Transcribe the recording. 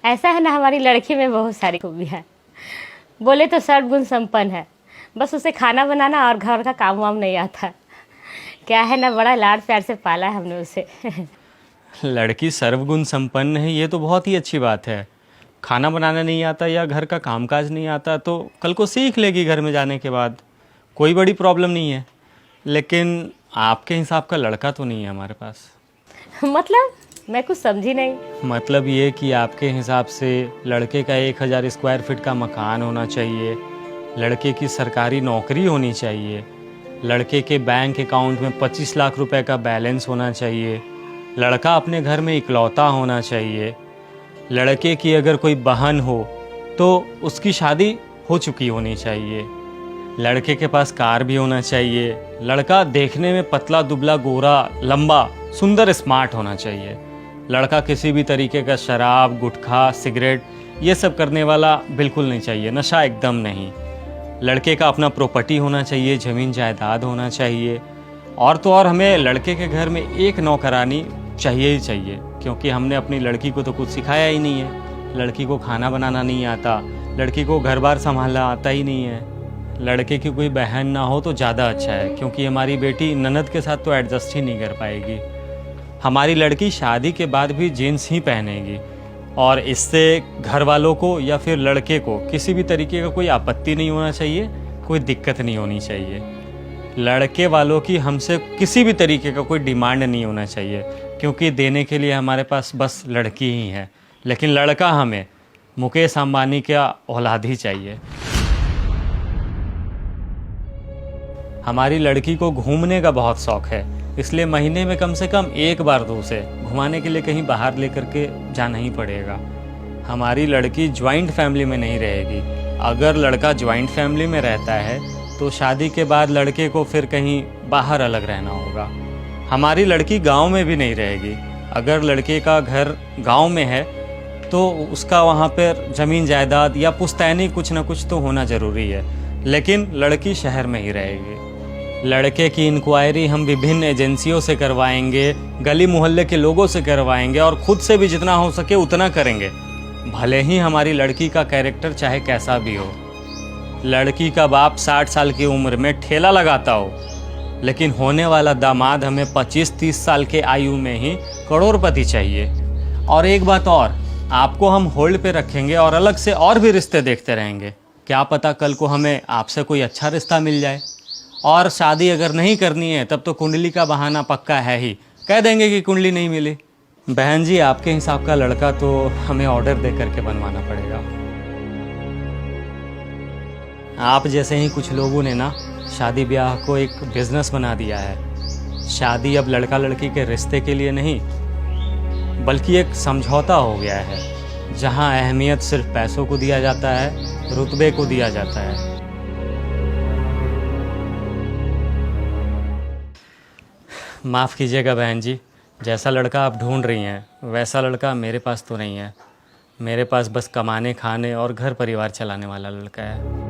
ऐसा है ना, हमारी लड़की में बहुत सारी खूबियाँ हैं। बोले तो सर्वगुण संपन्न है, बस उसे खाना बनाना और घर का काम वाम नहीं आता। क्या है ना, बड़ा लाड प्यार से पाला है हमने उसे। लड़की सर्वगुण संपन्न है, ये तो बहुत ही अच्छी बात है। खाना बनाना नहीं आता या घर का कामकाज नहीं आता तो कल को सीख लेगी घर में जाने के बाद, कोई बड़ी प्रॉब्लम नहीं है। लेकिन आपके हिसाब का लड़का तो नहीं है हमारे पास। मतलब मैं कुछ समझी नहीं। मतलब ये कि आपके हिसाब से लड़के का 1000 स्क्वायर फीट का मकान होना चाहिए, लड़के की सरकारी नौकरी होनी चाहिए, लड़के के बैंक अकाउंट में 25 लाख रुपए का बैलेंस होना चाहिए, लड़का अपने घर में इकलौता होना चाहिए, लड़के की अगर कोई बहन हो तो उसकी शादी हो चुकी होनी चाहिए, लड़के के पास कार भी होना चाहिए, लड़का देखने में पतला दुबला गोरा लंबा सुंदर स्मार्ट होना चाहिए, लड़का किसी भी तरीके का शराब गुटखा सिगरेट ये सब करने वाला बिल्कुल नहीं चाहिए, नशा एकदम नहीं। लड़के का अपना प्रॉपर्टी होना चाहिए, ज़मीन जायदाद होना चाहिए। और तो और हमें लड़के के घर में एक नौकरानी चाहिए ही चाहिए, क्योंकि हमने अपनी लड़की को तो कुछ सिखाया ही नहीं है। लड़की को खाना बनाना नहीं आता, लड़की को घर बार संभालना आता ही नहीं है। लड़के की कोई बहन ना हो तो ज़्यादा अच्छा है, क्योंकि हमारी बेटी ननद के साथ तो एडजस्ट ही नहीं कर पाएगी। हमारी लड़की शादी के बाद भी जीन्स ही पहनेगी और इससे घर वालों को या फिर लड़के को किसी भी तरीके का कोई आपत्ति नहीं होना चाहिए, कोई दिक्कत नहीं होनी चाहिए। लड़के वालों की हमसे किसी भी तरीके का कोई डिमांड नहीं होना चाहिए, क्योंकि देने के लिए हमारे पास बस लड़की ही है। लेकिन लड़का हमें मुकेश अंबानी का औलाद ही चाहिए। हमारी लड़की को घूमने का बहुत शौक़ है, इसलिए महीने में कम से कम एक बार तो उसे घुमाने के लिए कहीं बाहर लेकर के जाना ही पड़ेगा। हमारी लड़की ज्वाइंट फैमिली में नहीं रहेगी। अगर लड़का ज्वाइंट फैमिली में रहता है तो शादी के बाद लड़के को फिर कहीं बाहर अलग रहना होगा। हमारी लड़की गांव में भी नहीं रहेगी। अगर लड़के का घर गांव में है तो उसका वहाँ पर ज़मीन जायदाद या पुश्तैनी कुछ ना कुछ तो होना ज़रूरी है, लेकिन लड़की शहर में ही रहेगी। लड़के की इंक्वायरी हम विभिन्न एजेंसियों से करवाएंगे, गली मोहल्ले के लोगों से करवाएंगे और खुद से भी जितना हो सके उतना करेंगे, भले ही हमारी लड़की का कैरेक्टर चाहे कैसा भी हो। लड़की का बाप 60 साल की उम्र में ठेला लगाता हो, लेकिन होने वाला दामाद हमें 25-30 साल के आयु में ही करोड़पति चाहिए। और एक बात और, आपको हम होल्ड पे रखेंगे और अलग से और भी रिश्ते देखते रहेंगे। क्या पता कल को हमें आपसे कोई अच्छा रिश्ता मिल जाए। और शादी अगर नहीं करनी है तब तो कुंडली का बहाना पक्का है ही, कह देंगे कि कुंडली नहीं मिली। बहन जी, आपके हिसाब का लड़का तो हमें ऑर्डर दे करके बनवाना पड़ेगा। आप जैसे ही कुछ लोगों ने ना शादी ब्याह को एक बिजनेस बना दिया है। शादी अब लड़का लड़की के रिश्ते के लिए नहीं बल्कि एक समझौता हो गया है, जहां अहमियत सिर्फ पैसों को दिया जाता है, रुतबे को दिया जाता है। माफ़ कीजिएगा बहन जी, जैसा लड़का आप ढूंढ रही हैं वैसा लड़का मेरे पास तो नहीं है। मेरे पास बस कमाने खाने और घर परिवार चलाने वाला लड़का है।